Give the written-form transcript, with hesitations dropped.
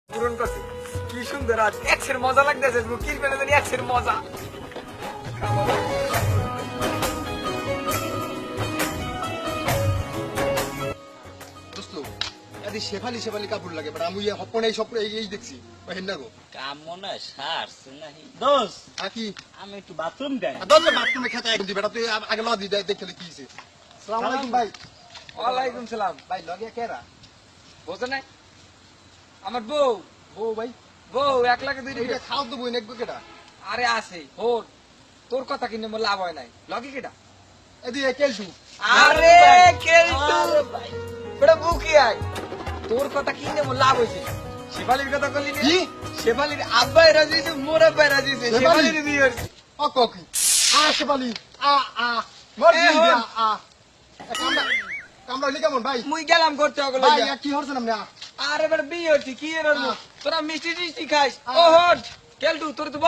পূরণ করছে। কি সুন্দর আজ এক্সের মজা লাগতেছে, কি পেলে জানি এক্সের মজা। দোস্ত এদি শেফালি শেফালি কাপড় লাগে বাট আমি হপনে এই সব এই দেখছি হেন না গো কাম মনে হয় সারছে নাহি দোষ আকি আমি একটু বাথরুম যাই দোস্ত বাথরুমে খেতে একদম বেটা তুই আগে লদি দেখলে কি হইছে আসসালামু আলাইকুম ভাই ওয়ালাইকুম সালাম। ভাই লগে কেরা বোঝো নাই আমার বউ, ও ভাই বউ 1 লাখে 2 এইটা খাও তো বই নেকবো কেটা আরে আছে হোর, তোর কথা কিনে মোর লাভ হয় নাই। লগি কেটা? এদি কেলটু আরে কেলটু বড় বুকি আই, তোর কথা কিনে মোর লাভ হইছে। শেফালির কথা কইলি কি? নি? শেফালির আব্বাই রাজি হইছে, মোর আব্বাই রাজি হইছে। শেফালি? শেফালির বিয়ে হইছে। ও কোকি শেফালি মর এ দি হন। কামড়া কামড়া লি কেমন ভাই মুই গেলাম করতে ওগুলো। ভাই কি হরছ না আরে বড় বিয়ে হইছে কি এর তোরা মিষ্টি টিষ্টি খাইস। আ। ও হট কেলটু তোর তো